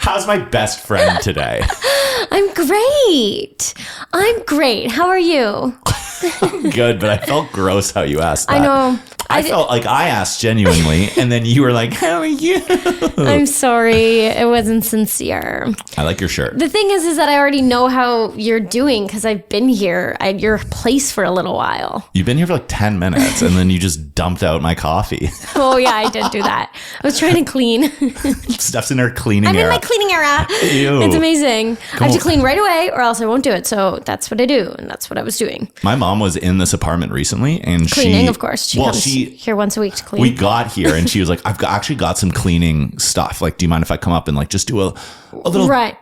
How's my best friend today? I'm great. How are you? Good, but I felt gross how you asked that. I know. I felt like I asked genuinely, and then you were like, how are you? I'm sorry. It wasn't sincere. I like your shirt. The thing is that I already know how you're doing because I've been here at your place for a little while. You've been here for like 10 minutes, and then you just dumped out my coffee. Oh, yeah, I did do that. I was trying to clean. Steph's in her cleaning era. I'm in my cleaning era. Ew. It's amazing. I have to clean right away or else I won't do it. So that's what I do, and that's what I was doing. My mom was in this apartment recently, and Cleaning, of course. She comes here once a week to clean. We got here, and she was like, I've actually got some cleaning stuff. Like, do you mind if I come up and like just do a little... Right.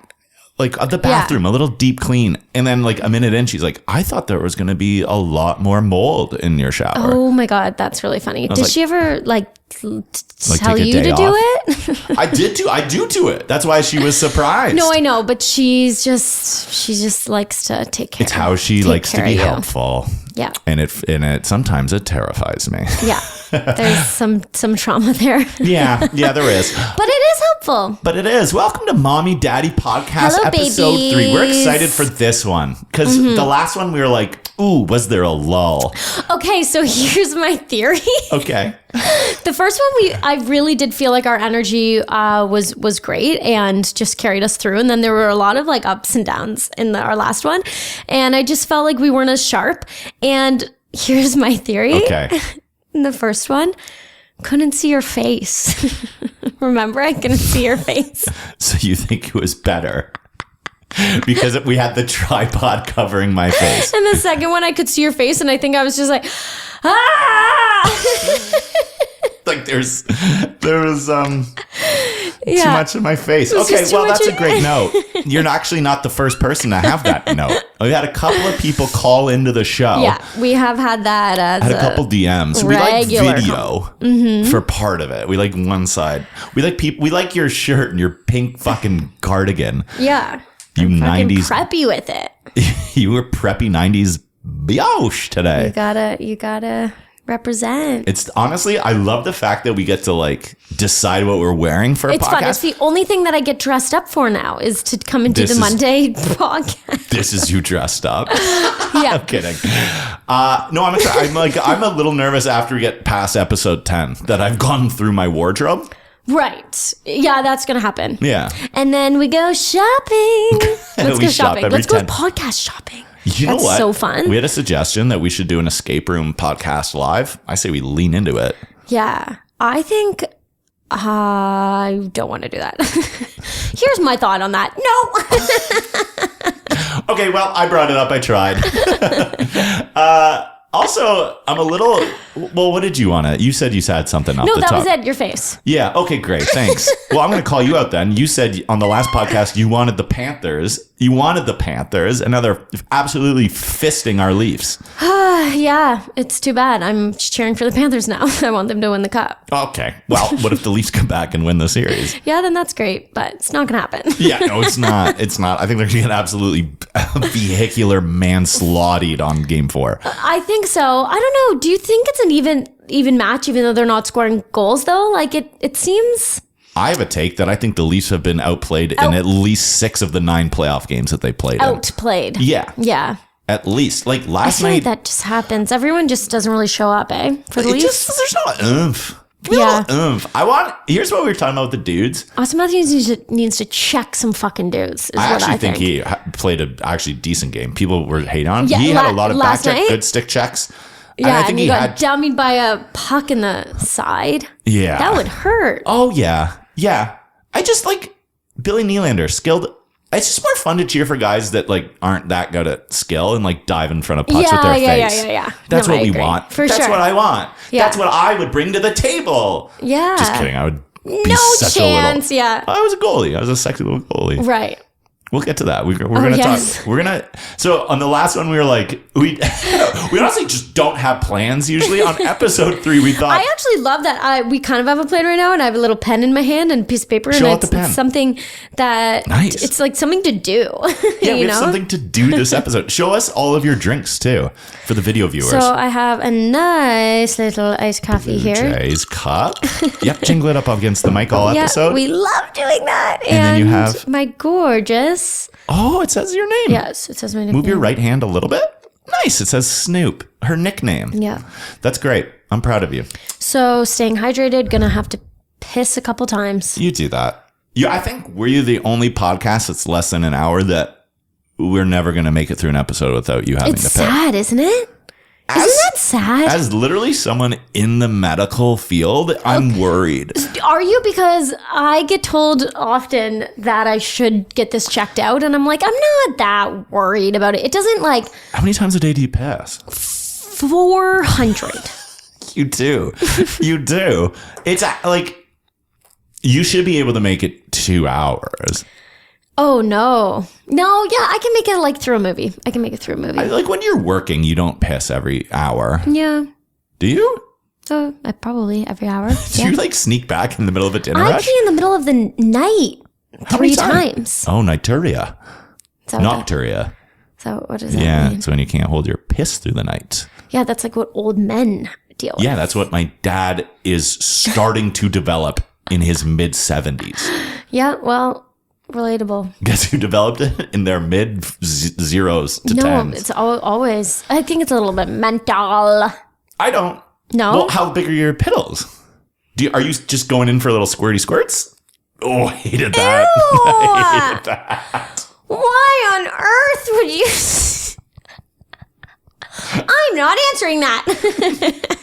Like the bathroom, a little deep clean. And then like a minute in, she's like, I thought there was going to be a lot more mold in your shower. Oh my God, that's really funny. Did she ever tell take a you day to do off? it? I do do it. That's why she was surprised. No, I know, but she just likes to take care. It's how she likes to be helpful. Yeah. And it sometimes it terrifies me. Yeah. There's some trauma there. Yeah, there is. But it is helpful. But it is. Welcome to Mommy&Daddy Podcast. Hello, episode babies. 3. We're excited for this one because the last one we were like, ooh, was there a lull? Okay, so here's my theory. Okay. The first one, I really did feel like our energy was great and just carried us through. And then there were a lot of like ups and downs in our last one. And I just felt like we weren't as sharp. And here's my theory. Okay. In the first one, couldn't see your face. Remember, I couldn't see your face. So you think it was better because we had the tripod covering my face. And the second one, I could see your face. And I think I was just like, ah! Like there was too much in my face. Okay, well, that's a great note. You're actually not the first person to have that note. We had a couple of people call into the show. Yeah, we have had that as had a couple DMs. We like video for part of it. We like one side. We like people. We like your shirt and your pink fucking cardigan. Yeah, you I'm 90s preppy with it. You were preppy 90s bioche today. You gotta represent. It's honestly, I love the fact that we get to like decide what we're wearing for a podcast. It's fun. It's the only thing that I get dressed up for now is to come and do the Monday podcast. This is you dressed up. Yeah. I'm kidding. No, I'm a little nervous after we get past episode 10 that I've gone through my wardrobe. Right. Yeah, that's going to happen. Yeah. And then we go shopping. Let's go shopping. Let's go 10. podcast shopping. You know what? That's so fun. We had a suggestion that we should do an escape room podcast live. I say we lean into it. Yeah. I think I don't want to do that. Here's my thought on that. No. Okay, well, I brought it up. I tried. Also, I'm a little... Well, what did you want to... You said you had something off the top. No, that was it. Your face. Yeah. Okay, great. Thanks. Well, I'm going to call you out then. You said on the last podcast you wanted the Panthers. And now they're absolutely fisting our Leafs. Yeah, it's too bad. I'm cheering for the Panthers now. I want them to win the cup. Okay. Well, what if the Leafs come back and win the series? Yeah, then that's great, but it's not going to happen. Yeah, no, it's not. It's not. I think they're going to get absolutely vehicular manslaughtered on game 4. I think so. I don't know. Do you think it's an even match, even though they're not scoring goals, though? Like, it seems... I have a take that I think the Leafs have been outplayed in at least 6 of the 9 playoff games that they played Outplayed. Yeah. Yeah. At least. Like last night. night. Like that just happens. Everyone just doesn't really show up, for the Leafs? There's not oomph. Yeah. Here's what we were talking about with the dudes. Austin Matthews needs to check some fucking dudes. I actually think he played a actually decent game. People were hating on him. Yeah, he had a lot of back check, night? good stick checks. Yeah, and he got dummied by a puck in the side. Yeah. That would hurt. Oh, yeah. Yeah. I just like Billy Nylander, skilled. It's just more fun to cheer for guys that like aren't that good at skill and like dive in front of pucks with their face. Yeah. That's what we want. That's what I want. Yeah. That's what I would bring to the table. Yeah. Just kidding. I would be no such chance. a little. Yeah. I was a goalie. I was a sexy little goalie. Right. We'll get to that. We're going to talk. We're going to. So on the last one, we were like, we honestly just don't have plans usually. On episode 3, we thought. I actually love that. We kind of have a plan right now, and I have a little pen in my hand and a piece of paper. Show and out the pen. It's something that. Nice. It's like something to do. Yeah, we have something to do this episode. Show us all of your drinks too for the video viewers. So I have a nice little iced coffee here. Jay's cup. Yep, jingle it up against the mic all episode. We love doing that. And then you have my gorgeous. Oh, it says your name. Yes, it says my name. Move your right hand a little bit. Nice. It says Snoop, her nickname. Yeah. That's great. I'm proud of you. So staying hydrated, gonna have to piss a couple times. You do that. I think were you the only podcast that's less than an hour that we're never going to make it through an episode without you having to piss? It's sad, isn't it? Isn't that sad? As literally someone in the medical field, I'm worried. Are you? Because I get told often that I should get this checked out, and I'm like, I'm not that worried about it. It doesn't like... How many times a day do you piss? 400. You do. You do. It's like, you should be able to make it 2 hours. Oh, no. No, yeah, I can make it like through a movie. I can make it through a movie. Like when you're working, you don't piss every hour. Yeah. Do you? So I probably every hour. Do you like sneak back in the middle of a dinner I rush? pee in the middle of the night. How 3 many times. Oh, nocturia. Nocturia. So what does that Yeah, mean? it's when you can't hold your piss through the night. Yeah, that's like what old men deal with. Yeah, that's what my dad is starting to develop in his mid-70s. Yeah, well, relatable. Guess who developed it in their mid-zeros to No, tens? it's always, I think it's a little bit mental. I don't. No? Well, how big are your piddles? Are you just going in for little squirty squirts? Oh, I hated that. Ew! I hated that. Why on earth would you... I'm not answering that.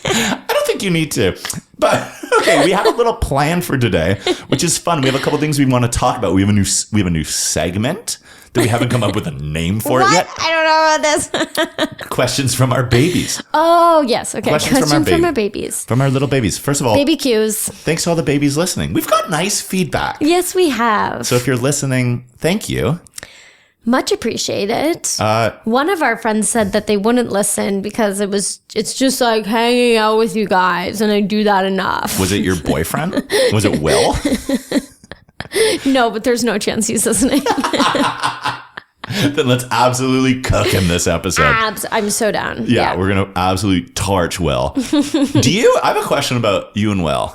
I don't think you need to. But okay, we have a little plan for today, which is fun. We have a couple things we want to talk about. We have a new segment that we haven't come up with a name for it yet. I don't know about this. Questions from our babies. Oh, yes. Okay. Questions from our babies. From our little babies. First of all, Baby cues. thanks to all the babies listening. We've got nice feedback. Yes, we have. So if you're listening, thank you. Much appreciated. One of our friends said that they wouldn't listen because it's just like hanging out with you guys, and I do that enough. Was it your boyfriend? Was it Will? No, but there's no chance he's listening. Then let's absolutely cook him this episode. I'm so down. Yeah, we're going to absolutely torch Will. I have a question about you and Will.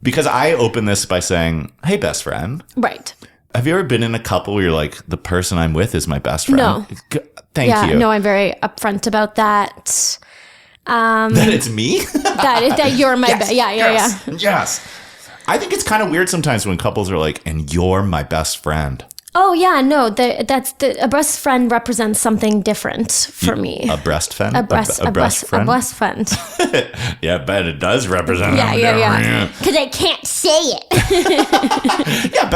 Because I open this by saying, hey, best friend. Right. Have you ever been in a couple where you're like, the person I'm with is my best friend? No. Thank you. No, I'm very upfront about that. That it's me? that you're my best. Yeah. Yes. I think it's kind of weird sometimes when couples are like, and you're my best friend. Oh, yeah, no, a best friend represents something different for me. A breast friend? A breast friend? A breast friend. Yeah, I bet it does represent. Yeah. Because I can't say it. Yeah,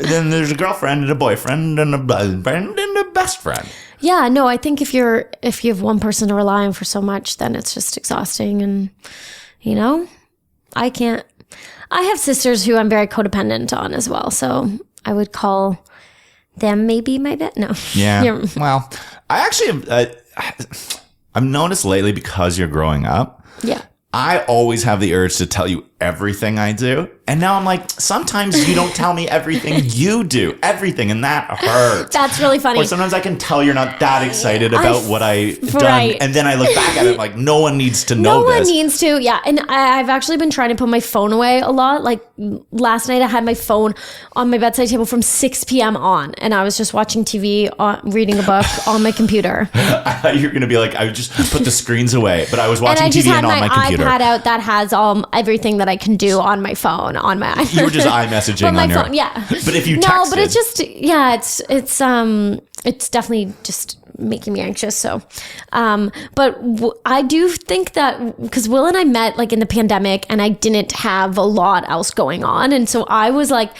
then there's a girlfriend and a boyfriend and a husband and a best friend. Yeah, no, I think if you have one person to rely on for so much, then it's just exhausting. And, I have sisters who I'm very codependent on as well. So I would call them maybe my best. No. Yeah. Well, I actually I've noticed lately because you're growing up. Yeah. I always have the urge to tell you everything I do. And now I'm like, sometimes you don't tell me everything you do. Everything. And that hurts. That's really funny. Or sometimes I can tell you're not that excited about what I've done. Right. And then I look back at it like, no one needs to know this. No one needs to. Yeah. And I've actually been trying to put my phone away a lot. Like last night I had my phone on my bedside table from 6 p.m. on. And I was just watching TV, reading a book on my computer. I thought you were going to be like, I would just put the screens away. But I was watching TV and on my computer. iPad out that has everything that I can do on my phone, on my iPad. You were just iMessaging on your phone, yeah. But if you texted. No, but it's just, yeah, it's definitely just making me anxious. So, I do think that because Will and I met like in the pandemic and I didn't have a lot else going on. And so I was like,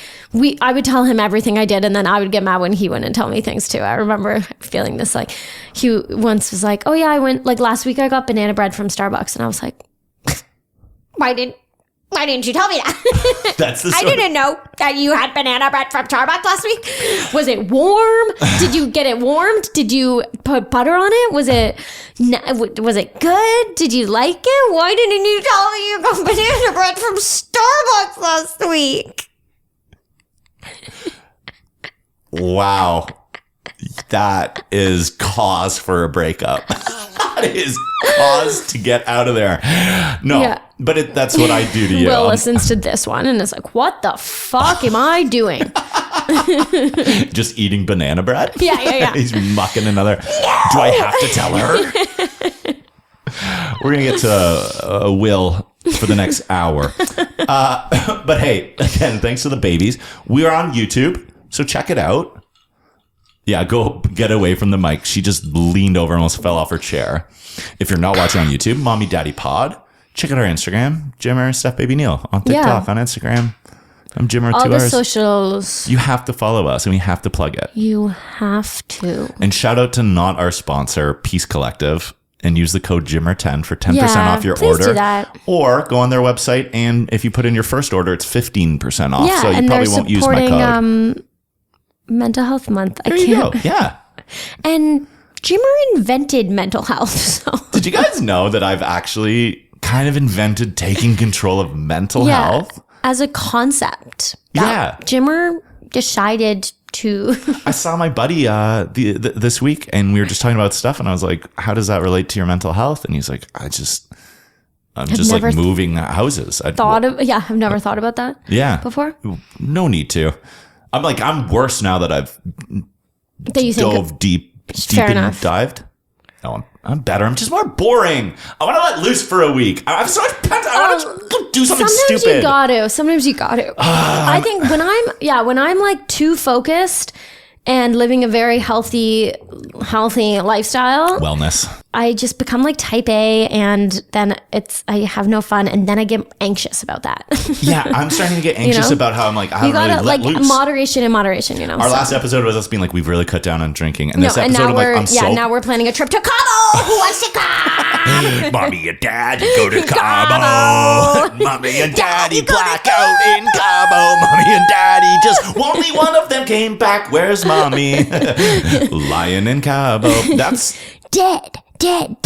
I would tell him everything I did and then I would get mad when he wouldn't tell me things too. I remember feeling this, like he once was like, oh yeah, I went like last week I got banana bread from Starbucks. And I was like, why didn't Why didn't you tell me that? I didn't know that you had banana bread from Starbucks last week. Was it warm? Did you get it warmed? Did you put butter on it? Was it good? Did you like it? Why didn't you tell me you got banana bread from Starbucks last week? Wow. That is cause for a breakup. That is cause to get out of there. No, but that's what I do to you. Will listens to this one and is like, what the fuck am I doing? Just eating banana bread? Yeah. He's mucking another. No! Do I have to tell her? We're going to get to Will for the next hour. But hey, again, thanks to the babies. We are on YouTube, so check it out. Yeah, go get away from the mic. She just leaned over and almost fell off her chair. If you're not watching on YouTube, Mommy&Daddy Pod. Check out our Instagram, Jimmer Steph Baby Neale. On TikTok, on Instagram. I'm Jimmer. All the socials. You have to follow us and we have to plug it. You have to. And shout out to not our sponsor, Peace Collective, and use the code Jimmer10 for 10% off your order. Do that. Or go on their website and if you put in your first order, it's 15% off. Yeah, so you probably won't use my code. Mental Health Month. There you go. Yeah. And Jimmer invented mental health. So. Did you guys know that I've actually kind of invented taking control of mental health? As a concept. Yeah. Jimmer decided to. I saw my buddy this week and we were just talking about stuff and I was like, how does that relate to your mental health? And he's like, I'm just like moving houses. I've never thought about that before. No need to. I'm worse now that I've dove deep and dived. No, I'm better. I'm just more boring. I want to let loose for a week. I'm so I want to do something stupid. Sometimes you got to. I think when I'm like too focused and living a very healthy lifestyle, wellness, I just become like type A, and then I have no fun, and then I get anxious about that. Yeah, I'm starting to get anxious about how I'm like, I don't really let loose. Moderation and moderation, you know. Our last episode was us being like, we've really cut down on drinking, and this episode I'm like, now we're planning a trip to Cabo. Who wants to come? Mommy and Daddy go to Cabo. Mommy and Daddy black out in Cabo. Mommy and Daddy just only one of them came back. Where's Mommy? Lying in Cabo. That's dead in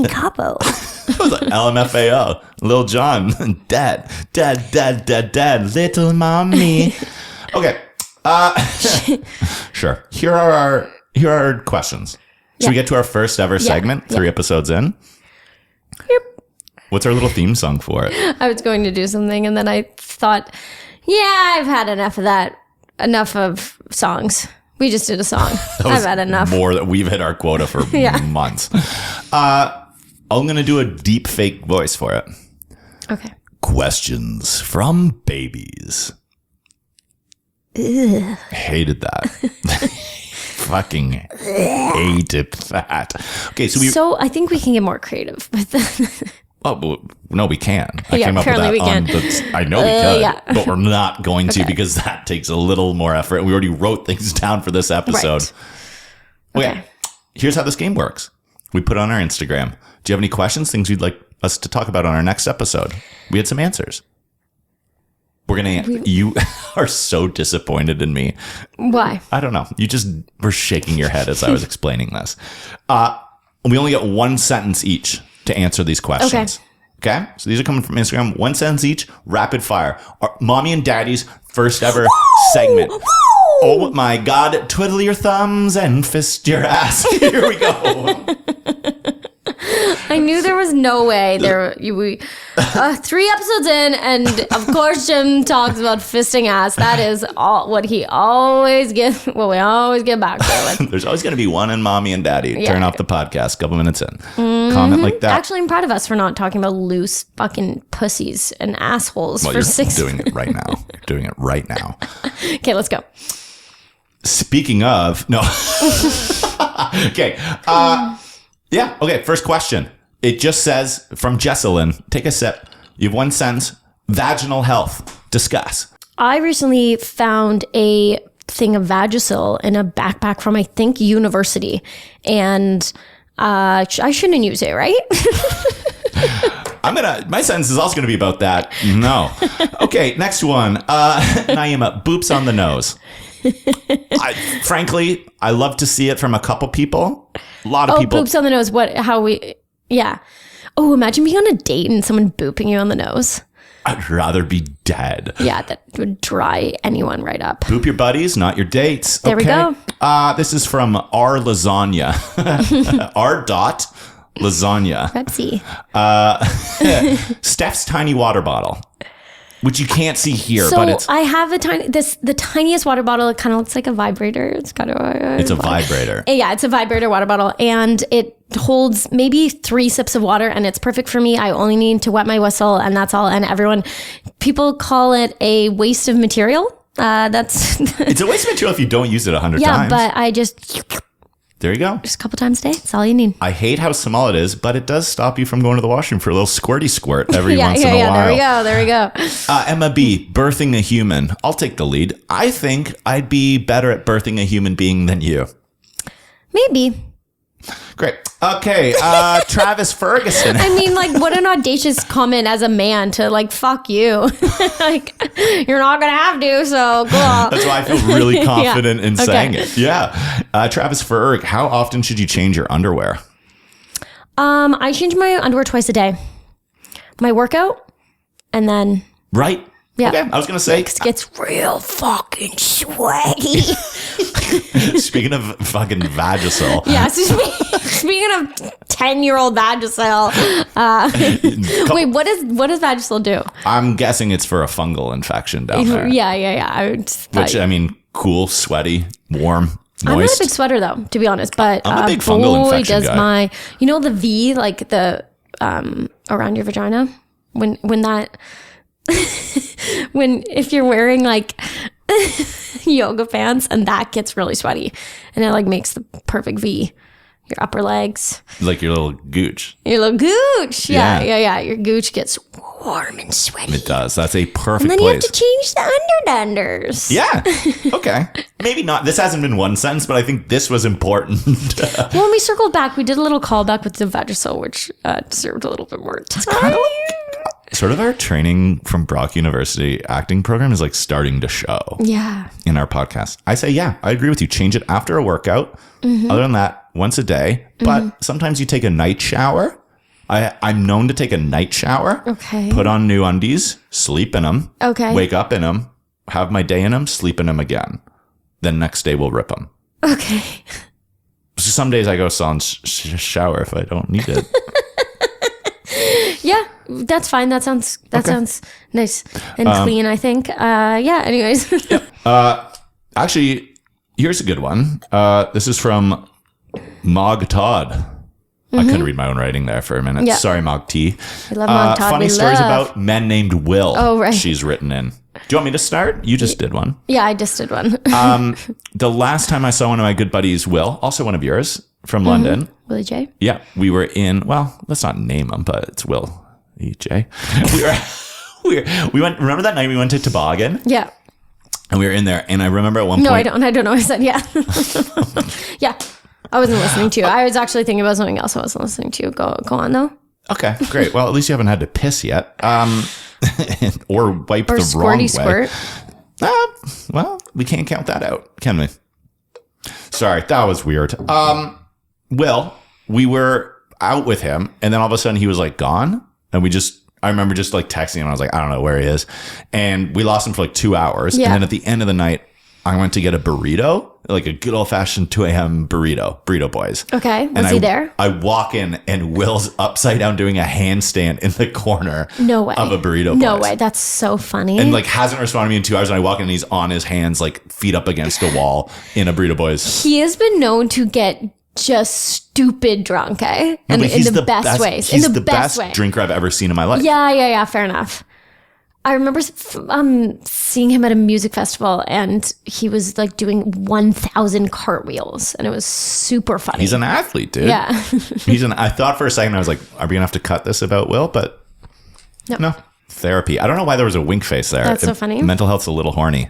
Cabo. It was like LMFAO. Lil Jon. Dead. Little mommy. Okay. Sure. Here are our questions. Should we get to our first ever segment? 3 episodes in. Yep. What's our little theme song for it? I was going to do something and then I thought, I've had enough of that. Enough of songs. We just did a song. I've had enough. More that we've hit our quota for months. I'm going to do a deep fake voice for it. Okay. Questions from babies. Ugh. Hated that. Fucking hated that. Okay, so I think we can get more creative with that. Oh, no, we can. I came up with that we can. I know we could, but we're not going to because that takes a little more effort. We already wrote things down for this episode. Right. Okay. Here's how this game works. We put it on our Instagram. Do you have any questions, things you'd like us to talk about on our next episode? We had some answers. You are so disappointed in me. Why? I don't know. You just were shaking your head as I was explaining this. We only get 1 sentence each to answer these questions. Okay? So these are coming from Instagram. 1 sentence each, rapid fire. Our Mommy and Daddy's first ever segment. Woo! Oh my God. Twiddle your thumbs and fist your ass. Here we go. I knew there was no way. 3 episodes in, and of course Jim talks about fisting ass. That is what he always gets. What we always get back to. There's always going to be one in Mommy and Daddy. Turn off the podcast a couple minutes in. Comment like that. Actually, I'm proud of us for not talking about loose fucking pussies and assholes for 6. Doing it right now. Doing it right now. Okay, let's go. Speaking of, no. Okay. Yeah. Okay. First question. It just says from Jesselyn, take a sip. You have 1 sentence. Vaginal health. Discuss. I recently found a thing of Vagisil in a backpack from, I think, university. And I shouldn't use it, right? My sentence is also gonna be about that. No. Okay, next one. Naima, boops on the nose. Frankly, I love to see it from a couple people. A lot of people. Boops on the nose. Yeah. Oh, imagine being on a date and someone booping you on the nose. I'd rather be dead. Yeah, that would dry anyone right up. Boop your buddies, not your dates. There we go. This is from R Lasagna. R dot Lasagna. Pepsi. Steph's tiny water bottle, which you can't see here, So but it's I have the tiniest water bottle. It kind of looks like a vibrator. It's kind of it's a vibrator. Yeah, it's a vibrator water bottle, and it holds maybe 3 sips of water, and it's perfect for me. I only need to wet my whistle, and that's all. And people call it a waste of material. It's a waste of material if you don't use it 100 times. Yeah, but I just there you go. a couple times a day. That's all you need. I hate how small it is, but it does stop you from going to the washroom for a little squirty squirt every once in a while. There we go. Emma B, birthing a human. I'll take the lead. I think I'd be better at birthing a human being than you. Maybe. Great. Okay. Travis Ferguson. I mean, like, what an audacious comment as a man to, like, fuck you. Like, you're not going to have to, so cool. That's why I feel really confident in saying Okay. it. Yeah. Travis Ferg, how often should you change your underwear? I change my underwear twice a day. My workout, and then... Right? Yeah. Okay. I was going to say... It gets real fucking sweaty. Speaking of fucking Vagisil. Yeah, so speaking of 10-year-old Vagisil, wait, what does Vagisil do? I'm guessing it's for a fungal infection down there. Yeah. Which, I mean, cool, sweaty, warm, moist. I'm not a big sweater though, to be honest, but I'm a big fungal infection does guy. the V, like the around your vagina, when that if you're wearing like yoga pants and that gets really sweaty and it like makes the perfect V, your upper legs, Like your little gooch. your little gooch, Yeah. yeah, your gooch gets warm and sweaty. It does. That's a perfect And then you have place. to change the underdunders. Yeah. Okay. Maybe not. This hasn't been one sentence, but I think this was important. Well, when we circled back, we did a little callback with the Vagisil, which deserved a little bit more time. Sort of our training from Brock University acting program is like starting to show Yeah. in our podcast. I say, yeah, I agree with you. Change it after a workout. Mm-hmm. Other than that, once a day. But sometimes you take a night shower. I'm known to take a night shower. Okay. Put on new undies, sleep in them. Okay. Wake up in them, have my day in them, sleep in them again. Then next day we'll rip them. Okay. So some days I go shower if I don't need it. Yeah, that's fine. That sounds nice and clean, I think. Yeah, anyways. Actually, here's a good one. This is from Mog Todd. I couldn't read my own writing there for a minute. Yeah. Sorry, Mog T. We love Mog Todd. Funny We stories love. about men named Will. Oh, right. She's written in. Do you want me to start? You just did one. Yeah, I just did one. The last time I saw one of my good buddies, Will, also one of yours, from London. Willie J. Yeah, we were in, well, let's not name him, but it's Will EJ. We went, remember that night we went to Toboggan? Yeah. And we were in there, and I remember at one No, point. I don't know. I said yeah. Yeah. I wasn't listening to you. I was actually thinking about something else I wasn't listening to. Go on though. Okay, great. Well, at least you haven't had to piss yet. Or wipe Or the wrong way. squirty squirt. Well, we can't count that out, can we? Sorry, that was weird. Will, we were out with him, and then all of a sudden he was like gone, and I remember just like texting him. I was like, I don't know where he is, and we lost him for like 2 hours. Yeah. And then at the end of the night, I went to get a burrito, like a good old fashioned 2 a.m. burrito boys. Okay. Was And he there? I walk in, and Will's upside down doing a handstand in the corner No way. of a burrito No place. way. That's so funny. And like hasn't responded to me in 2 hours. And I walk in and he's on his hands, like feet up against a wall in a burrito boys. He has been known to get just stupid drunk, eh? And But in the best ways. He's In the best best way. drinker I've ever seen in my life. Yeah. Fair enough. I remember seeing him at a music festival, and he was like doing 1,000 cartwheels, and it was super funny. He's an athlete, dude. Yeah. I thought for a second, I was like, are we gonna have to cut this about Will? But no. Therapy. I don't know why there was a wink face there. That's so funny. Mental health's a little horny.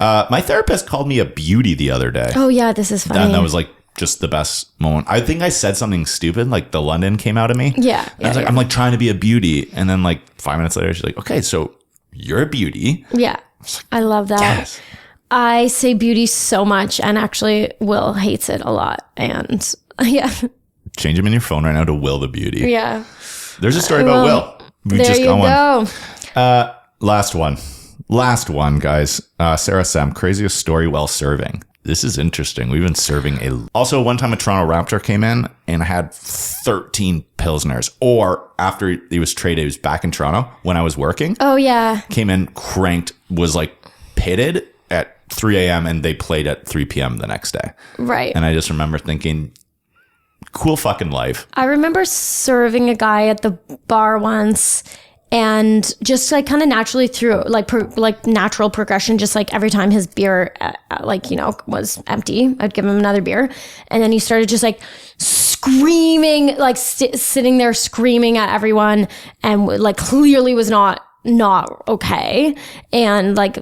My therapist called me a beauty the other day. Oh yeah, this is funny. And that was like just the best moment. I think I said something stupid, like the London came out of me. Yeah. And I was like, I'm like trying to be a beauty. And then like 5 minutes later, she's like, okay, so you're a beauty. Yeah. I love that. Yes. I say beauty so much, and actually Will hates it a lot. And yeah. Change them in your phone right now to Will the Beauty. Yeah. There's a story about Will. We There just you got go. one. Last one, guys. Sarah Sam, craziest story while serving. This is interesting. We've been serving Also, one time a Toronto Raptor came in and had 13 Pilsners. Or after he was traded, he was back in Toronto when I was working. Oh, yeah. Came in, cranked, was like pitted at 3 a.m. and they played at 3 p.m. the next day. Right. And I just remember thinking, cool fucking life. I remember serving a guy at the bar once, and just like kind of naturally through like natural progression, just like every time his beer was empty, I'd give him another beer, and then he started just like screaming, like sitting there screaming at everyone, and like clearly was not okay, and like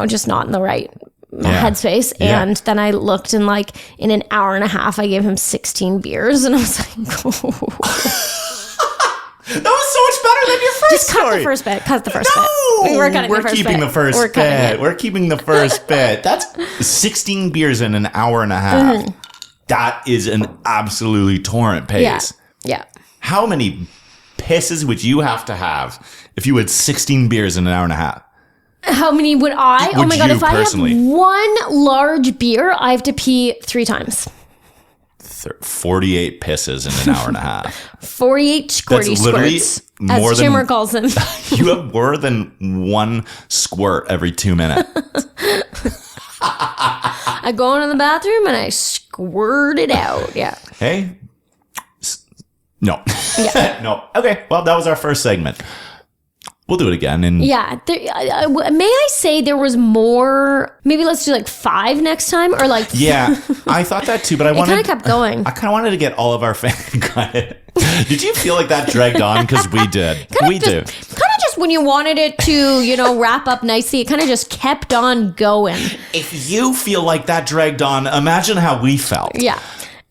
just not in the right headspace. And then I looked, and like in an hour and a half I gave him 16 beers, and I was like, oh. That was so much better than your first Just cut story. the first bit. Cut the first No! bit. We're keeping the first bit. We're keeping the first bit. That's 16 beers in an hour and a half. Mm-hmm. That is an absolutely torrent pace. Yeah. How many pisses would you have to have if you had 16 beers in an hour and a half? How many would I? Oh my God. If personally? I have one large beer, I have to pee 3 times. 48 pisses in an hour and a half. 48 squirty squirts, as Jimmer calls them. You have more than one squirt every 2 minutes. I go into the bathroom and I squirt it out. Yeah. Hey. No. Yeah. No. Okay. Well, that was our first segment. We'll do it again. And yeah. May I say there was more? Maybe let's do like 5 next time, or like. Yeah, I thought that too, but it kind of kept going. I kind of wanted to get all of our fans. Did you feel like that dragged on? Because we did. We do. Kind of just when you wanted it to, wrap up nicely, it kind of just kept on going. If you feel like that dragged on, imagine how we felt. Yeah.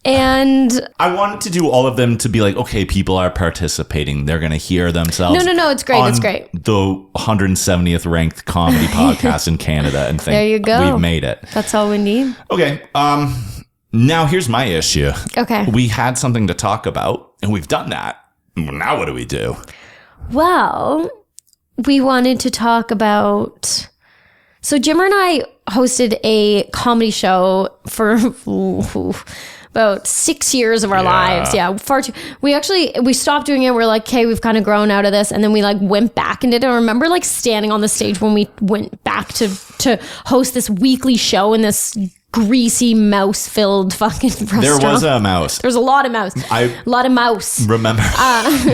And I wanted to do all of them to be like, okay, people are participating. They're going to hear themselves. No. It's great. It's great. The 170th ranked comedy podcast in Canada, and think there you go. We've made it. That's all we need. Okay. Now here's my issue. Okay. We had something to talk about, and we've done that. Now what do we do? Well, we wanted to talk about. So Jimmer and I hosted a comedy show for. About 6 years of our lives. Yeah. Far too. We stopped doing it. We're like, okay, we've kind of grown out of this. And then we like went back and did it. I remember like standing on the stage when we went back to host this weekly show in this greasy mouse-filled fucking restaurant. There was a mouse. There was a lot of mouse. A lot of mouse. Remember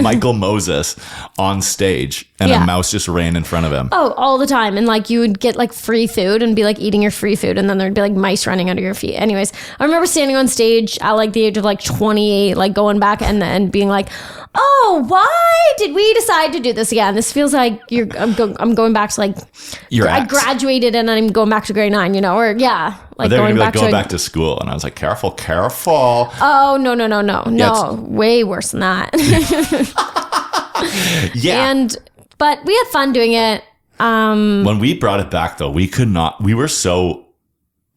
Michael Moses on stage, and a mouse just ran in front of him. Oh, all the time. And like you would get like free food and be like eating your free food, and then there'd be like mice running under your feet. Anyways, I remember standing on stage at like the age of like 28, like going back and then being like, oh, why did we decide to do this again? This feels like I'm going back to like I graduated and I'm going back to grade 9, or like going back to school, and I was like, careful. Oh, no, way worse than that. Yeah. But we had fun doing it. When we brought it back though, we were so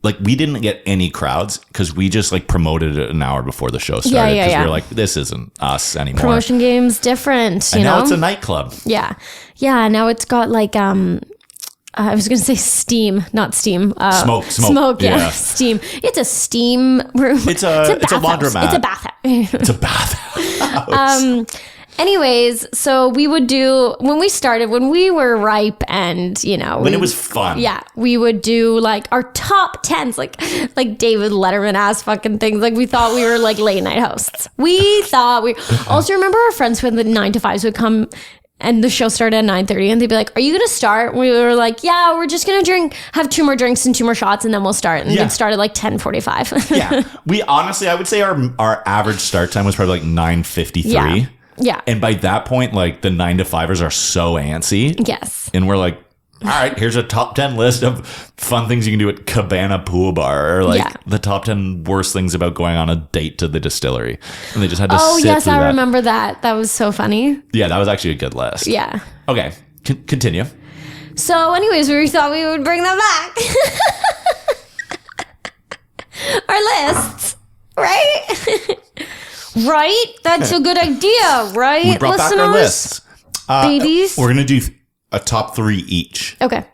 like, we didn't get any crowds because we just like promoted it an hour before the show started. Because we were like, this isn't us anymore. Promotion game's different, and now it's a nightclub. Yeah. Yeah. Now it's got like, I was going to say steam, not steam. Smoke, yeah. Steam. It's a steam room. It's a laundromat. It's a bathhouse. It's a bathhouse. Anyways, so we would do, when we were ripe and, when it was fun. Yeah. We would do like our top 10s, like David Letterman ass fucking things. Like we thought we were like late night hosts. Also remember our friends when the 9 to 5s would come and the show started at 9:30 and they'd be like, are you going to start? We were like, yeah, we're just going to have 2 more drinks and 2 more shots and then we'll start. And we'd start at like 10:45. Yeah. We honestly, I would say our average start time was probably like 9:53. Yeah. And by that point, like the 9 to 5ers are so antsy. Yes. And we're like, all right, here's a top 10 list of fun things you can do at Cabana Pool Bar, or like the top 10 worst things about going on a date to the distillery. And they just had to sit yes, through I that. remember that. That was so funny. Yeah, that was actually a good list. Yeah. Okay, continue. So anyways, we thought we would bring them back. Our lists, right? Right? That's a good idea, right? We brought back our lists. Babies. We're going to do a top 3 each Okay.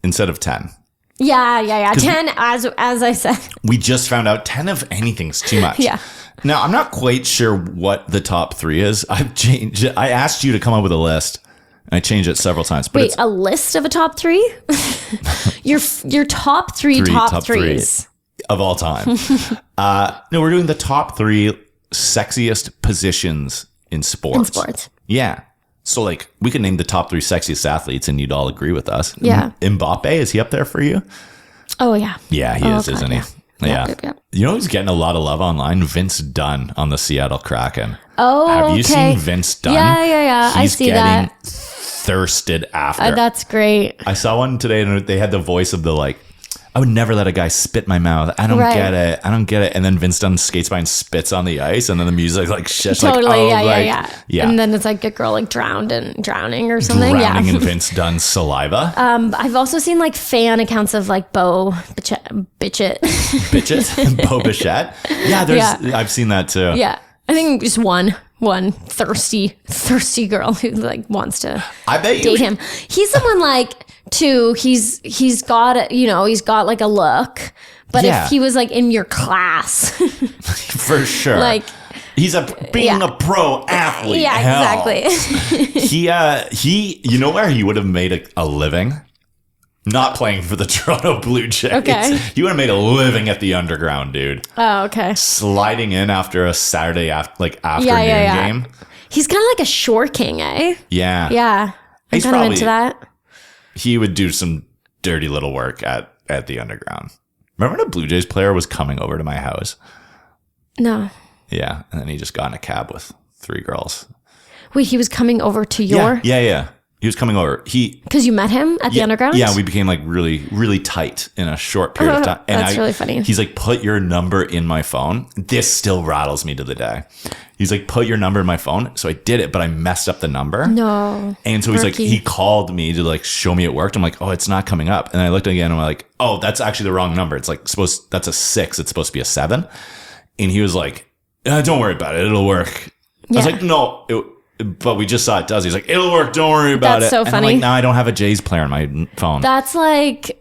instead of 10. Yeah. 10, as I said. We just found out 10 of anything's too much. Yeah. Now, I'm not quite sure what the top 3 is. I've changed it. I asked you to come up with a list, and I changed it several times. But Wait, a list of a top 3? your top 3 top threes. Of all time. No, we're doing the top 3 sexiest positions in sports. Yeah. So, like, we could name the top 3 sexiest athletes, and you'd all agree with us. Yeah. Mbappe, is he up there for you? Oh, yeah. Yeah, he is, isn't he? Yeah. You know who's getting a lot of love online? Vince Dunn on the Seattle Kraken. Oh, Have you seen Vince Dunn? Yeah. I see that. Thirsted after. That's great. I saw one today, and they had the voice of the, like, I would never let a guy spit in my mouth. I don't get it. And then Vince Dunn skates by and spits on the ice, and then the music like shit. Totally, like, yeah. And then it's like a girl like drowning or something. Drowning yeah. in Vince Dunn's saliva. I've also seen like fan accounts of like Bo Bichette. Bo Bichette. Yeah, I've seen that too. Yeah. I think just one thirsty girl who like wants to date him. He's someone like too. He's got like a look. But if he was like in your class, for sure, like he's being a pro athlete. Yeah, exactly. he you know where he would have made a living? Not playing for the Toronto Blue Jays. Okay. He would have made a living at the Underground, dude. Oh, okay. Sliding in after a Saturday afternoon game. He's kind of like a shore king, eh? Yeah. Yeah. I'm kind of into that. He would do some dirty little work at the Underground. Remember when a Blue Jays player was coming over to my house? No. Yeah. And then he just got in a cab with 3 girls. Wait, he was coming over to your... Yeah. He was coming over. Because you met him at the Underground? Yeah, we became like really, really tight in a short period of time. And That's really funny. He's like, put your number in my phone. This still rattles me to the day. He's like, put your number in my phone. So I did it, but I messed up the number. No. And so he's like, he called me to like show me it worked. I'm like, oh, it's not coming up. And I looked again and I'm like, oh, that's actually the wrong number. It's like that's a 6. It's supposed to be a 7. And he was like, don't worry about it. It'll work. Yeah. I was like, no, but we just saw it does. He's like, it'll work. Don't worry about it. That's so and funny. I'm like, no, I don't have a Jays player on my phone. That's like,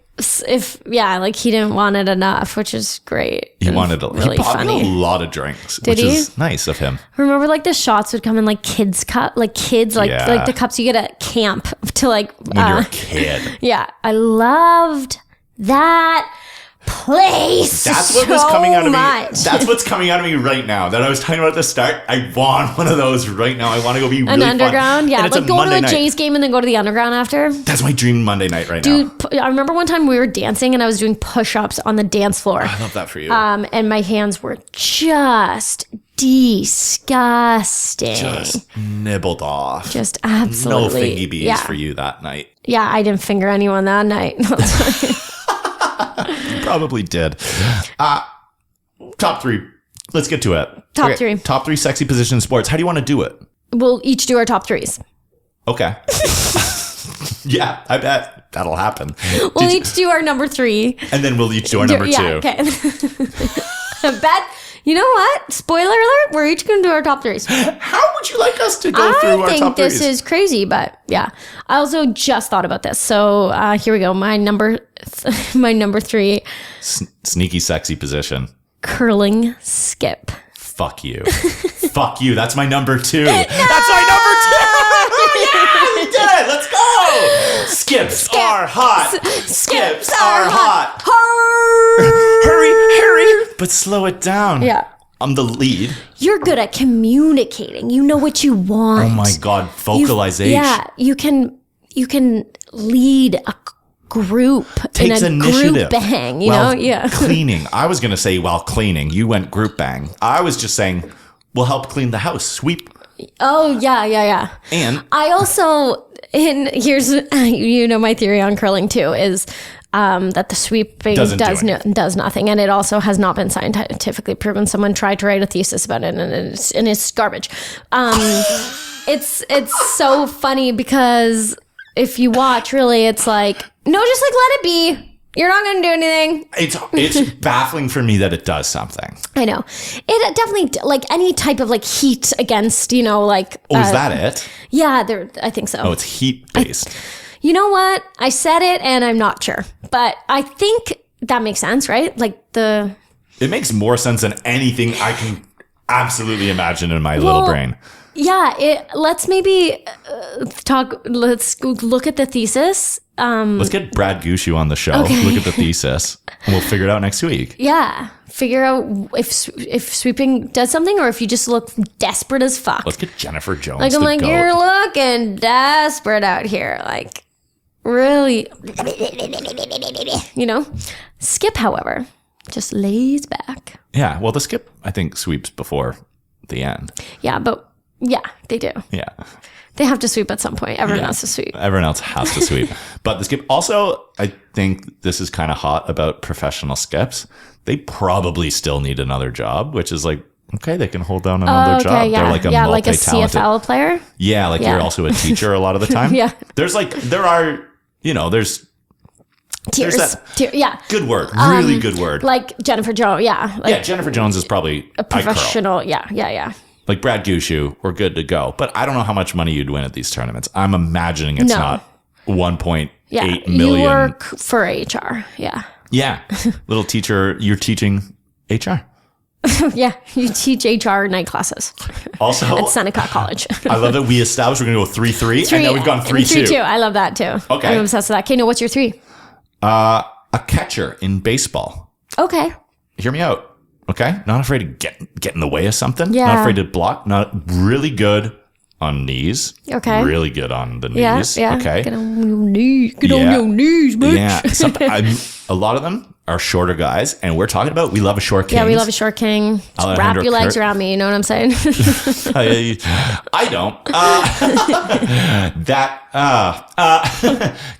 like he didn't want it enough, which is great. He wanted really he bought funny. me a lot of drinks, Did which he? is nice of him. Remember like the shots would come in like kids cup, like the cups you get at camp to like. When you're a kid. Yeah. I loved that place. That's what was coming out of much. me. That's what's coming out of me right now. That I was talking about at the start. I want one of those right now. I want to go be really an Underground. fun. Yeah. Like go to the Jays game and then go to the Underground after. That's my dream Monday night right now. Dude, I remember one time we were dancing and I was doing push-ups on the dance floor. I love that for you. And my hands were just disgusting. Just nibbled off. Just absolutely. No fingy bees for you that night. Yeah, I didn't finger anyone that night. You probably did. Top 3. Let's get to it. Top 3. Top 3 sexy position in sports. How do you want to do it? We'll each do our top 3s. Okay. Yeah, I bet that'll happen. We'll each do our number 3. And then we'll each do our number 2. Okay. I bet. You know what? Spoiler alert, we're each going to do our top 3s. How would you like us to go through our top 3s? I think this is crazy, but yeah. I also just thought about this. So here we go. My number 3. Sneaky sexy position. Curling skip. Fuck you. Fuck you. That's my number 2. No! That's my number 2. Yeah, we did it. Let's go. Skips are hot. Skips are hot. Hurry. But slow it down. Yeah. I'm the lead. You're good at communicating. You know what you want. Oh my God. Vocalization. You can lead a group Takes in a initiative. group bang, you know? Yeah. Cleaning. I was going to say while cleaning. You went group bang. I was just saying we'll help clean the house. Sweep. Oh, yeah. And I also And here's, my theory on curling too is that the sweeping does nothing. And it also has not been scientifically proven. Someone tried to write a thesis about it and it's garbage. It's so funny because if you watch, really, it's like, no, just like let it be. You're not going to do anything. It's baffling for me that it does something. I know. It definitely, like any type of like heat against, like. Oh, is that it? Yeah, I think so. Oh, it's heat based. You know what? I said it and I'm not sure. But I think that makes sense, right? Like It makes more sense than anything I can absolutely imagine in my little brain. Yeah, let's maybe let's look at the thesis. Let's get Brad Gushu on the show. Okay. Look at the thesis, and we'll figure it out next week. Yeah, figure out if sweeping does something, or if you just look desperate as fuck. Let's get Jennifer Jones. Like I'm like, you're looking desperate out here, like really. Skip, however, just lays back. Yeah, well, the skip I think sweeps before the end. Yeah, but yeah, they do. Yeah. They have to sweep at some point. Everyone has to sweep. Everyone else has to sweep. But the skip, also, I think this is kind of hot about professional skips. They probably still need another job, which is like, okay, they can hold down another job. Yeah. They're like a like a multi-talented CFL player. Yeah, you're also a teacher a lot of the time. Yeah. There's there's Tiers. that good word. Really good word. Like Jennifer Jones. Yeah. Like Jennifer Jones is probably a professional. Yeah. Like Brad Gushu, we're good to go. But I don't know how much money you'd win at these tournaments. I'm imagining it's not 1.8 million. You work for HR. Yeah. Yeah. Little teacher, you're teaching HR. Yeah. You teach HR night classes. Also, at Seneca College. I love that we established we're going to go 3-3, and now we've gone 3-2. 3-2. I love that too. Okay. I'm obsessed with that. Okay, no, what's your 3? A catcher in baseball. Okay. Hear me out. Okay, not afraid to get in the way of something. Yeah. Not afraid to block. Not really good on knees. Okay. Really good on the knees. Yeah. Okay. Get on your knees. Get on your knees, bitch. Yeah. A lot of them are shorter guys, and we're talking about we love a short king. Yeah, we love a short king. Just wrap your legs around me. You know what I'm saying? I don't.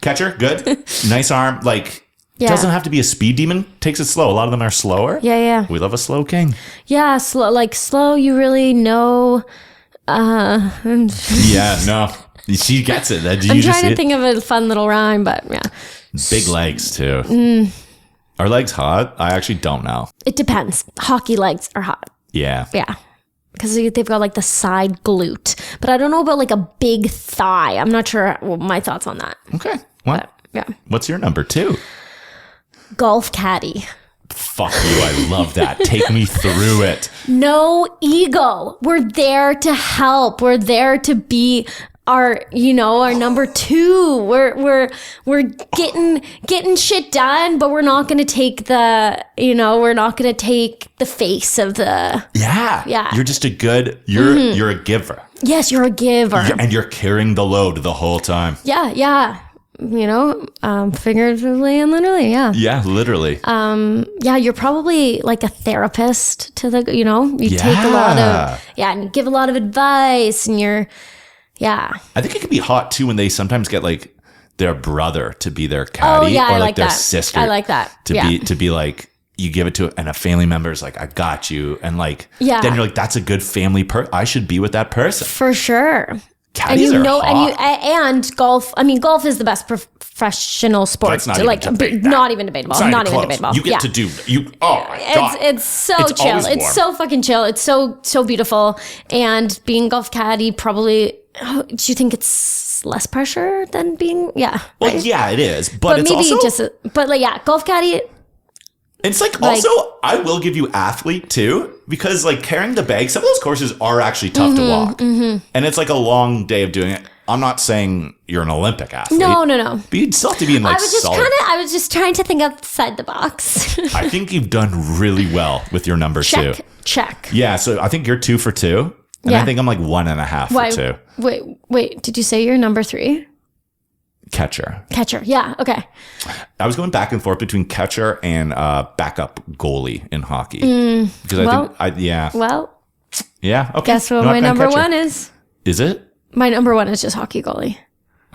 Catcher, good. Nice arm. Doesn't have to be a speed demon. Takes it slow. A lot of them are slower. Yeah. We love a slow king. Yeah, slow. You really know. Yeah, no. She gets it. I'm trying to think of a fun little rhyme, but yeah. Big legs too. Are legs hot? I actually don't know. It depends. Hockey legs are hot. Yeah. Yeah. Because they've got like the side glute. But I don't know about like a big thigh. I'm not sure my thoughts on that. Okay. Well, yeah. What's your number 2? Golf caddy. Fuck you. I love that. Take me through it. No ego. We're there to help. We're there to be our number 2. We're getting shit done, but we're not going to take the face of the. Yeah. You're just you're a giver. Yes, you're a giver. And you're carrying the load the whole time. Yeah. Figuratively and literally, yeah. Yeah, literally. You're probably like a therapist to the, you take a lot of, and you give a lot of advice and I think it can be hot too when they sometimes get like their brother to be their caddy or like their that. sister. I like that. To be like, you give it to and a family member is like, I got you. And then you're like, that's a good family I should be with that person. For sure. Caddies are hot. And golf. I mean, golf is the best professional sport. That's not even debatable. Not even debatable. Not even debatable. You get to do you. Oh my god! It's so chill. It's so fucking chill. It's so beautiful. And being golf caddy probably. Do you think it's less pressure than being? Yeah. Well, right? yeah, it is. But it's maybe also golf caddy. It's also, I will give you athlete too, because carrying the bag, some of those courses are actually tough to walk. And it's like a long day of doing it. I'm not saying you're an Olympic athlete. No. But you'd still have to be in solid. I was just trying to think outside the box. I think you've done really well with your number 2. Check. Yeah, so I think you're 2 for 2. And I think I'm 1.5 for 2. Wait, did you say you're number 3? Catcher. Yeah, okay. I was going back and forth between catcher and backup goalie in hockey. Because Well, yeah, okay. Guess what my number 1 is? Is it? My number 1 is just hockey goalie.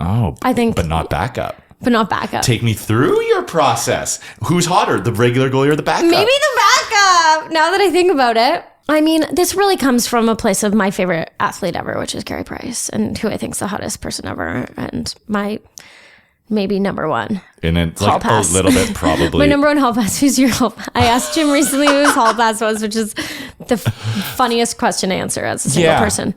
Oh, I think, but not backup. but not backup. Take me through your process. Who's hotter, the regular goalie or the backup? Maybe the backup. Now that I think about it. I mean, this really comes from a place of my favorite athlete ever, which is Carey Price, and who I think is the hottest person ever, and my maybe number one. And it's hall like pass. a little bit probably. My number one hall pass. Who's your hall pass? I asked Jim recently who his hall pass was, which is the funniest question to answer as a single person.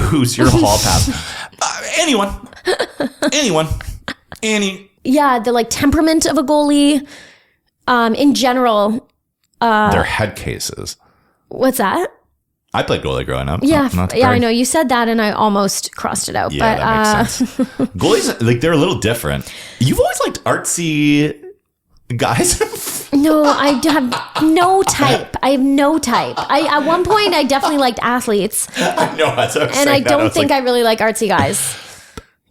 Who's your hall pass? Anyone. Any. Yeah, the like temperament of a goalie. In general. Their head cases. What's that? I played goalie growing up. Yeah, Not yeah, I know. You said that and I almost crossed it out. Yeah, but, that makes sense. Goalies, like, they're a little different. You've always liked artsy guys. No, I have no type. I have no type. At one point, I definitely liked athletes. I know. That's what I was And I saying that. don't was think like, I really like artsy guys.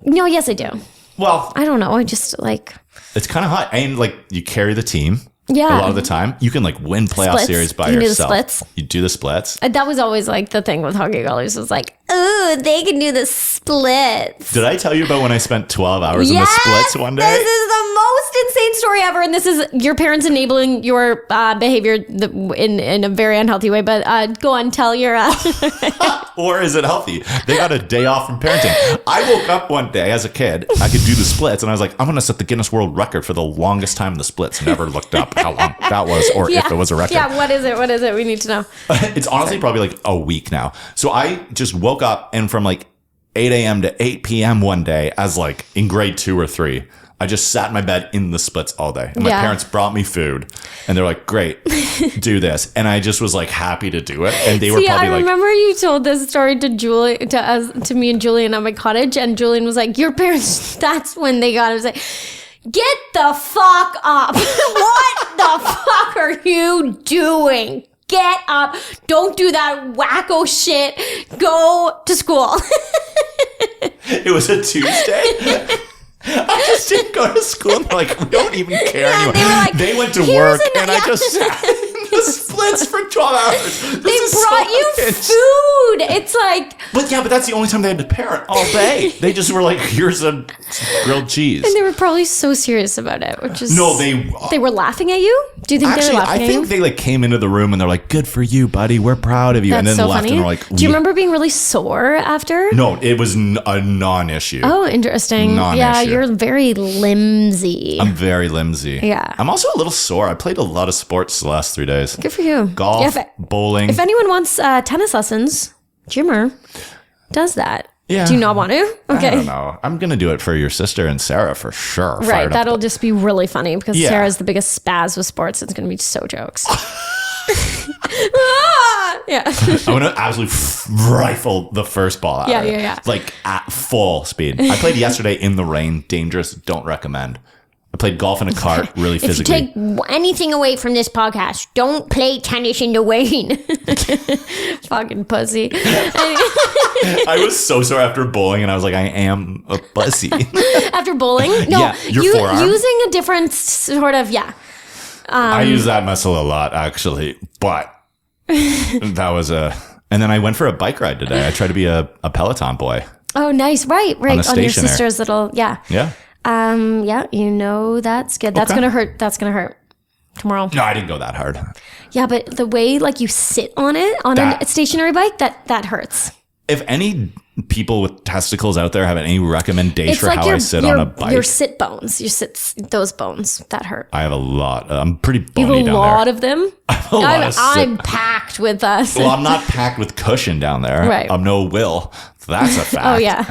No, yes, I do. Well, I don't know. I just like... it's kind of hot. And, like, you carry the team. Yeah. A lot of the time. You can, like, win playoff Splits. series by You can do the yourself. splits. You do the splits. That was always like the thing with hockey goalies was like, oh, they can do the splits. Did I tell you about when I spent 12 hours in the splits one day? This is the most insane story ever. And this is your parents enabling your behavior in a very unhealthy way. But go on, tell your... Or is it healthy? They got a day off from parenting. I woke up one day as a kid. I could do the splits. And I was like, I'm going to set the Guinness World Record for the longest time in the splits. Never looked up how long that was or if it was a record. Yeah, what is it? What is it? We need to know. It's honestly probably like a week now. So I just woke up and from like 8 a.m. to 8 p.m. one day as like in grade 2 or 3, I just sat in my bed in the splits all day. And my parents brought me food and they're like, great, do this. And I just was like happy to do it. And they were probably like... I remember you told this story to Julie, to me and Julian at my cottage. And Julian was like, your parents, that's when they got it. I was like... Get the fuck up. What the fuck are you doing? Get up. Don't do that wacko shit. Go to school. It was a Tuesday. I just didn't go to school. And they're like, we don't even care anymore. They went to work and I just sat in the splits for 12 hours. They brought you food. It's like... But that's the only time they had to parent all day. They just were like, here's a grilled cheese. And they were probably so serious about it, which is... No, they were laughing at you? Do you think they were laughing at you? I think they like came into the room and they're like, good for you, buddy. We're proud of you. That's and then so left funny. and they're like... Do you remember being really sore after? No, it was a non-issue. Oh, interesting. Non-issue. Yeah, you're very limsy. I'm very limsy. Yeah. I'm also a little sore. I played a lot of sports the last 3 days. Good for you. Golf, bowling. If anyone wants tennis lessons, Jimmer does that. Yeah. Do you not want to? Okay. I don't know. I'm going to do it for your sister and Sarah for sure. Right. That'll just be really funny because Yeah. Sarah's the biggest spaz with sports. It's going to be so jokes. Yeah. I'm going to absolutely rifle the first ball out of it. Yeah. Like at full speed. I played yesterday in the rain. Dangerous. Don't recommend. I played golf in a cart really physically. If you take anything away from this podcast, don't play tennis in the rain. Fucking pussy. I was so sore after bowling and I was like, I am a pussy. After bowling? No, Yeah, your forearm. using a different sort of, I use that muscle a lot actually, but that was and then I went for a bike ride today. I tried to be a Peloton boy. Oh, nice. Right. On your stationary. sister's little, Yeah. Yeah, that's good. That's Okay. gonna hurt. That's gonna hurt tomorrow. No, I didn't go that hard. Yeah, but the way like you sit on it on a stationary bike, that hurts. If any people with testicles out there have any recommendation It's for like how I sit on a bike, your sit bones, those bones that hurt. I have a lot. I'm pretty You bony have a down lot there. of them. I'm packed with us. Well, I'm not packed with cushion down there. Right. I'm no Will. That's a fact. Oh yeah.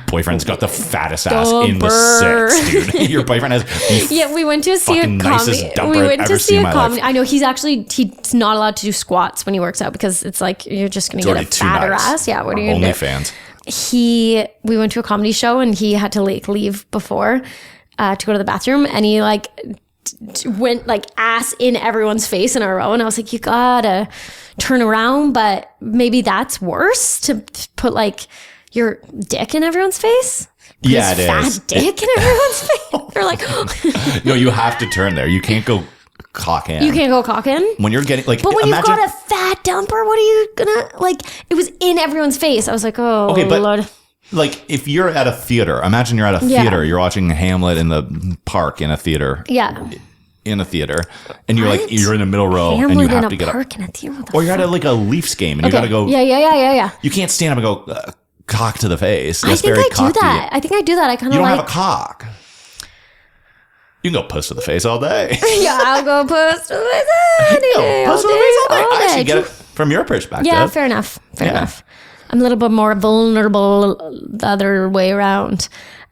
Boyfriend's got the fattest ass Oh, in the six, dude. Your boyfriend has the Yeah, we went to see a fucking nicest comedy. dumper We I've went ever to see seen in a my comedy. life. I know he's not allowed to do squats when he works out because it's like you're just gonna get a already too fatter nice. ass. Yeah, what are you gonna do? OnlyFans. We went to a comedy show and he had to like leave before to go to the bathroom and he like went like ass in everyone's face in a row and I was like, you gotta turn around, but maybe that's worse to put like your dick in everyone's face. Yeah, it fat is. dick in everyone's face. They're like, No, you have to turn there. You can't go cock in. you can't go cock in. When you're getting like, But when imagine, you've got a fat dumper, what are you gonna like? It was in everyone's face. I was like, oh Okay, but- Lord. like if you're at a theater, imagine you're at a theater, you're watching Hamlet in the park in a theater. Yeah. In a theater, and you're like you're in the middle row, Hamlet and you have to get park up. in a theater, Or you're at like a Leafs game, and you gotta go. Yeah. You can't stand up and go cock to the face. I think I do that. I think I do that. I kind You of don't like. have a cock. You can go puss to the face all day. Yeah, I'll go puss to the face any day, Puss to the face all day. I actually get it from your perspective. Yeah, fair enough. Fair enough. I'm a little bit more vulnerable the other way around.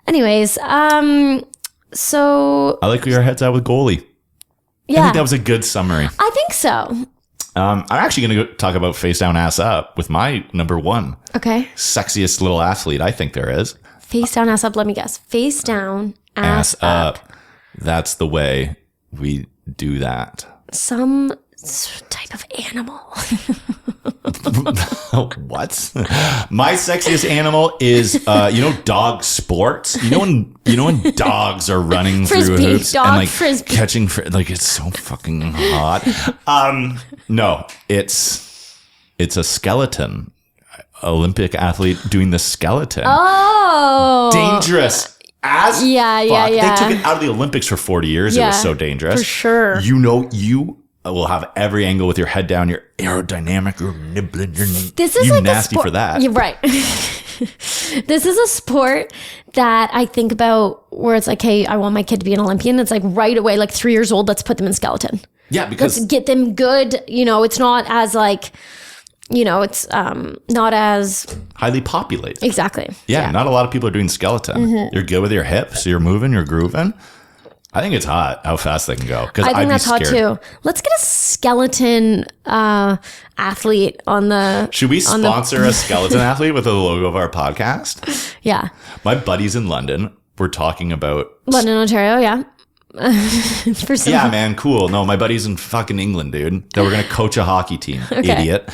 Anyways, so I like where your head's at with goalie. yeah, I think that was a good summary. I think so. I'm actually going to go talk about face down, ass up with my number one Okay. sexiest little athlete I think there is. Face down, ass up. Let me guess. Face down, ass up. That's the way we do that. Some type of animal. What? My sexiest animal is, dog sports. You know when dogs are running Frisbee, through hoops dog and like frisbee. catching, like it's so fucking hot. No, it's a skeleton. Olympic athlete doing the skeleton. Oh, Dangerous. As Yeah. They took it out of the Olympics for 40 years. It Yeah, was so dangerous. for sure. You will have every angle with your head down. You're aerodynamic. You're nibbling. This is you like nasty a sport. for that. You're right. This is a sport that I think about where it's like, hey, I want my kid to be an Olympian. It's like right away, like 3 years old, let's put them in skeleton. Yeah, because Let's get them good. It's not as like, it's not as highly populated. exactly. Yeah, not a lot of people are doing skeleton. Mm-hmm. You're good with your hips. You're moving. You're grooving. I think it's hot how fast they can go. Because I think I'd that's be hot scared. too. Let's get a skeleton athlete on the. Should we sponsor a skeleton athlete with the logo of our podcast? Yeah, My buddies in London were talking about. London, Ontario. Yeah. For some, Yeah, man, cool. No, my buddies in fucking England, dude. They were going to coach a hockey team. Okay. Idiot.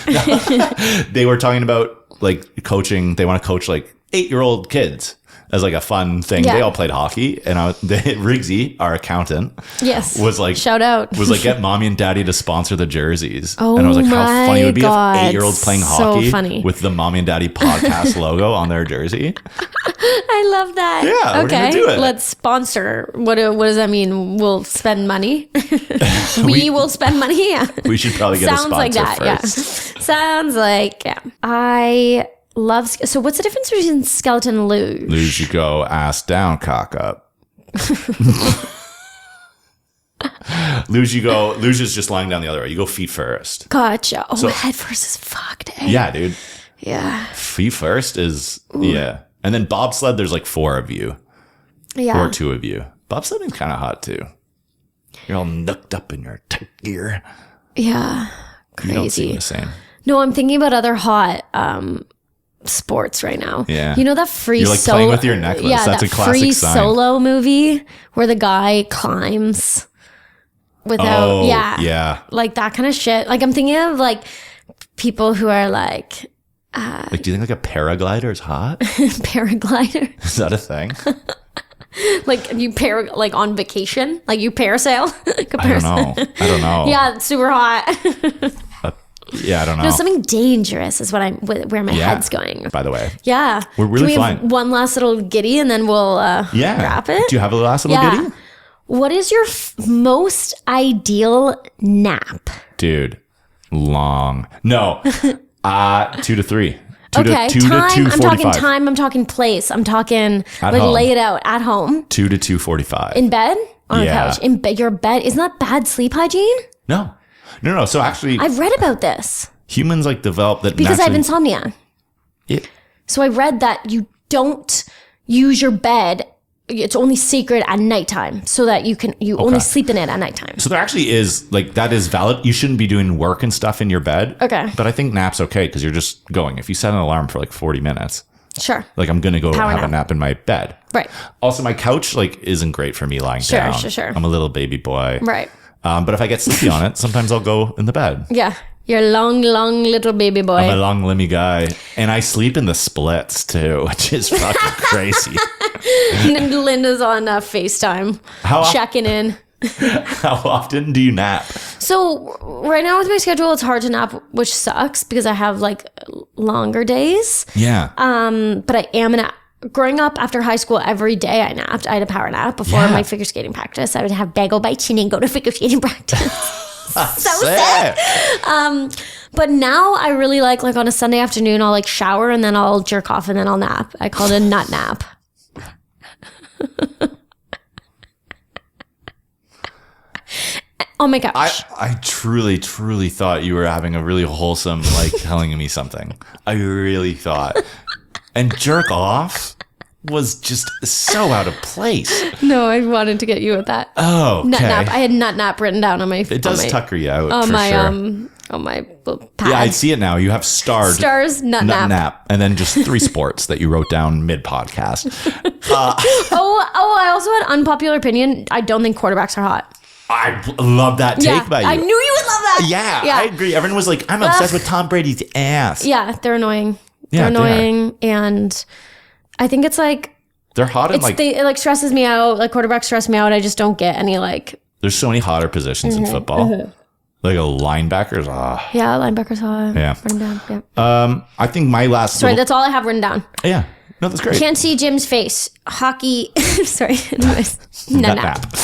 They were talking about like coaching. They want to coach like 8-year-old kids as like a fun thing. Yeah. They all played hockey, and Riggsy, our accountant, Yes. was like, shout out. was like, get mommy and daddy to sponsor the jerseys. Oh and I was like, how funny it would be my if God, 8-year-olds playing so hockey funny. with the mommy and daddy podcast logo on their jersey. I love that. Yeah, we're gonna do it. Let's sponsor. What does that mean? We'll spend money. we will spend money. Yeah. We should probably get a Sounds sponsor like that. first. Yeah. Sounds like yeah. I love. So what's the difference between skeleton and luge? Luge, you go ass down, cock up. Luge, you go. Luge is just lying down the other way. You go feet first. Gotcha. Oh, head first is fucked. Eh? Yeah, dude. Yeah. Feet first is yeah. And then bobsled, there's like 4 of you Yeah. or 2 of you. Bobsledding's kind of hot too. You're all nooked up in your tight gear. Yeah. You don't seem Crazy. the same. No, I'm thinking about other hot sports right now. Yeah. You know that free You're like solo playing with your necklace. Yeah, That's that a classic free sign. solo movie where the guy climbs without Oh, yeah. yeah. Like that kind of shit. Like I'm thinking of like people who are like Like, do you think like a paraglider is hot? paraglider. Is that a thing? Like you like on vacation, like you parasail. I don't know. Yeah, it's super hot. Yeah, I don't know. No, something dangerous is where my head's going. By the way. Yeah, We're really Can we have fine. one last little giddy and then we'll Yeah. wrap it. Do you have a last little Yeah. goodie? What is your most ideal nap? Dude, long. No. 2 to 3. Okay, 2 time. to 2:45. I'm talking time. I'm talking place. I'm talking At like home. lay it out at home 2 to 2:45. in bed on a Yeah. couch in bed. Your bed isn't that bad sleep hygiene? No. So actually, I've read about this humans like develop that because I have naturally- insomnia. It- So I read that you don't use your bed. It's only sacred at nighttime, so that you only sleep in it at nighttime. So there actually is like that is valid. You shouldn't be doing work and stuff in your bed. Okay. But I think nap's okay because you're just going. If you set an alarm for like 40 minutes, Sure. like I'm gonna go Power have a nap. nap in my bed. Right. Also, my couch like isn't great for me lying Sure, down. sure. I'm a little baby boy. Right. But if I get sleepy on it, sometimes I'll go in the bed. Yeah. You're a long little baby boy. I'm a long limmy guy, and I sleep in the splits too, which is fucking crazy. And Linda's on FaceTime, How- checking in. How often do you nap? So right now with my schedule, it's hard to nap, which sucks because I have like longer days. Yeah. But I am growing up after high school, every day I napped. I had a power nap before my figure skating practice. I would have bagel bites and then go to figure skating practice. So sad. But now I really like on a Sunday afternoon, I'll like shower and then I'll jerk off and then I'll nap. I call it a nut nap. Oh my gosh. I truly, truly thought you were having a really wholesome, like telling me something. I really thought. And jerk off was just so out of place. No, I wanted to get you with that. Oh, okay. Nut nap. I had nut nap written down on my. It does tucker you out on for my sure. On my pad. Yeah, I see it now. You have stars nut nap, and then just 3 sports that you wrote down mid podcast. I also had unpopular opinion. I don't think quarterbacks are hot. I love that take by you. I knew you would love that. Yeah, I agree. Everyone was like, I'm obsessed with Tom Brady's ass. Yeah, they're annoying. Yeah, they're annoying, and I think it's like they're hot and like it like stresses me out. Like quarterbacks stress me out. I just don't get any like. There's so many hotter positions in football. Like a linebacker's. Yeah, linebacker's hot. Yeah. Written down. Yeah. I think my last. Sorry, that's all I have written down. Yeah. No, that's great. Can't see Jim's face. Hockey. Sorry. Anyways. Nut nap.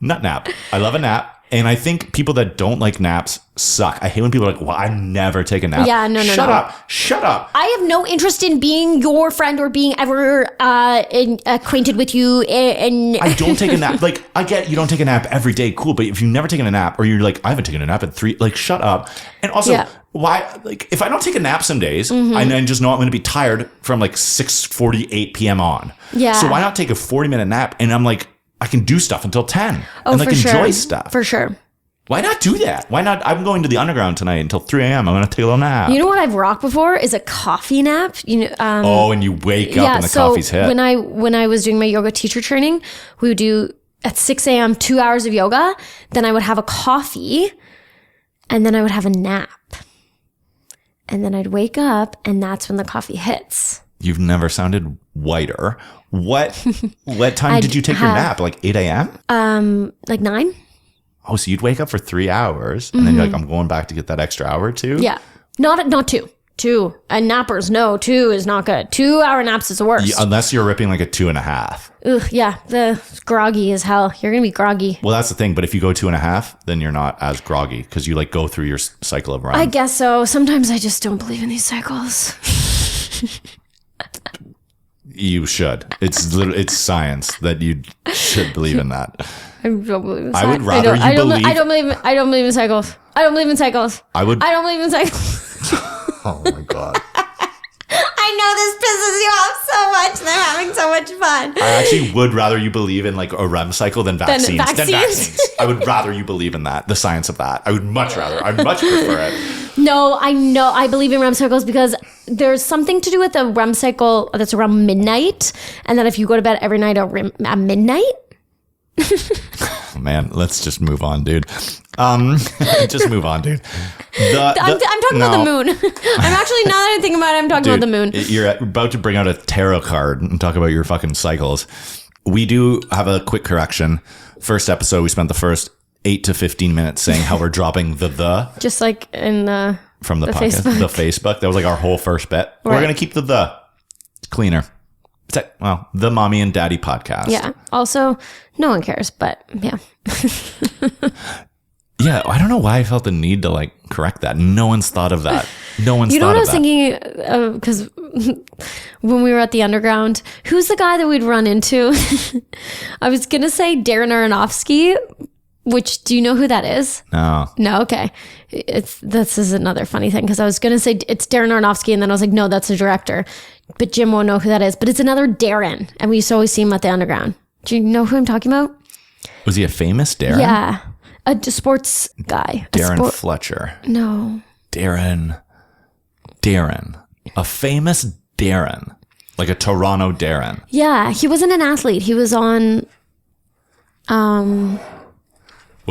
Nut nap. I love a nap. And I think people that don't like naps suck. I hate when people are like, well, I never take a nap. Yeah, no. Shut up. I have no interest in being your friend or being ever acquainted with you. And I don't take a nap. Like, I get you don't take a nap every day. Cool. But if you've never taken a nap or you're like, I haven't taken a nap in 3, like, shut up. And also, why, like, if I don't take a nap some days, I then just know I'm going to be tired from like 6:48 p.m. on. Yeah. So why not take a 40-minute nap? And I'm like, I can do stuff until 10 and like enjoy stuff. For sure. Why not do that? Why not? I'm going to the underground tonight until 3 a.m. I'm going to take a little nap. You know what I've rocked before is a coffee nap. You know, and you wake up and the coffee's hit. When I was doing my yoga teacher training, we would do at 6 a.m. 2 hours of yoga. Then I would have a coffee, and then I would have a nap, and then I'd wake up, and that's when the coffee hits. You've never sounded whiter. What time did you take your nap? Like 8 a.m.? Like 9. Oh, so you'd wake up for 3 hours and then you're like, I'm going back to get that extra hour or 2? Yeah. Not 2. 2. And nappers, no, 2 is not good. 2-hour naps is the worst. Yeah, unless you're ripping like a 2.5. Ugh, yeah. The groggy as hell. You're going to be groggy. Well, that's the thing. But if you go 2.5, then you're not as groggy because you like go through your cycle of REM. I guess so. Sometimes I just don't believe in these cycles. You should. It's science that you should believe in that. I don't believe in cycles. I would rather you believe. I don't believe in cycles. I don't believe in cycles. I don't believe in cycles. Oh my God. I know this pisses you off so much. They're having so much fun. I actually would rather you believe in like a REM cycle than vaccines. I would rather you believe in that, the science of that. I would much rather. I'd much prefer it. No, I know. I believe in REM cycles because there's something to do with the REM cycle that's around midnight. And that if you go to bed every night at midnight. Man, let's just move on, dude. Just move on, dude. I'm talking about the moon. I'm actually, now that I think about it, I'm talking about the moon. You're about to bring out a tarot card and talk about your fucking cycles. We do have a quick correction. First episode, we spent the first 8 to 15 minutes saying how we're dropping the. Just like in from the podcast, Facebook. the Facebook. That was like our whole first bit. Right. We're going to keep the. It's cleaner. The Mommy and Daddy podcast. Yeah. Also, no one cares, but yeah. Yeah, I don't know why I felt the need to like correct that. No one's thought of that. No one's thought of that. You know what I was thinking of? Because when we were at the underground, who's the guy that we'd run into? I was going to say Darren Aronofsky, which, do you know who that is? No. No, okay. This is another funny thing because I was going to say it's Darren Aronofsky and then I was like, no, that's the director. But Jim won't know who that is. But it's another Darren. And we used to always see him at the underground. Do you know who I'm talking about? Was he a famous Darren? Yeah. A sports guy. Darren Fletcher. No. Darren. A famous Darren. Like a Toronto Darren. Yeah. He wasn't an athlete. He was on... What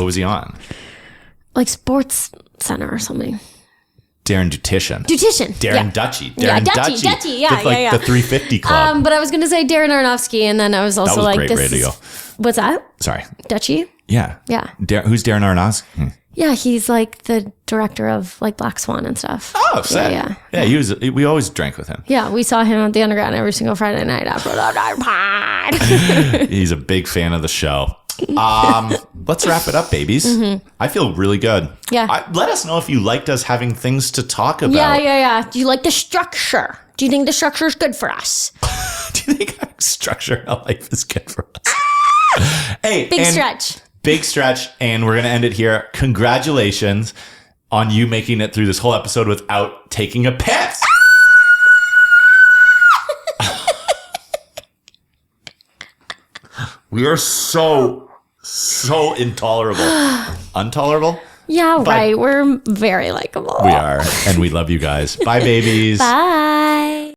was he on? Like Sports Center or something. Darren Dutition. Darren Dutchie. Dutchie. Yeah, with like the 350 Club. But I was going to say Darren Aronofsky, and then I was also that was like, great radio. What's that? Sorry. Dutchie? Yeah. Yeah. Who's Darren Aronofsky? Yeah, he's like the director of like Black Swan and stuff. Oh, sick. Yeah, we always drank with him. Yeah, we saw him at the Underground every single Friday night after the pod. He's a big fan of the show. Let's wrap it up, babies. I feel really good. Yeah. Let us know if you liked us having things to talk about. Yeah. Do you like the structure? Do you think the structure is good for us? Do you think having structure in our life is good for us? Hey, Big stretch. Big stretch, and we're going to end it here. Congratulations on you making it through this whole episode without taking a piss. We are so intolerable. Untolerable? Yeah, right. We're very likable. We are, and we love you guys. Bye, babies. Bye.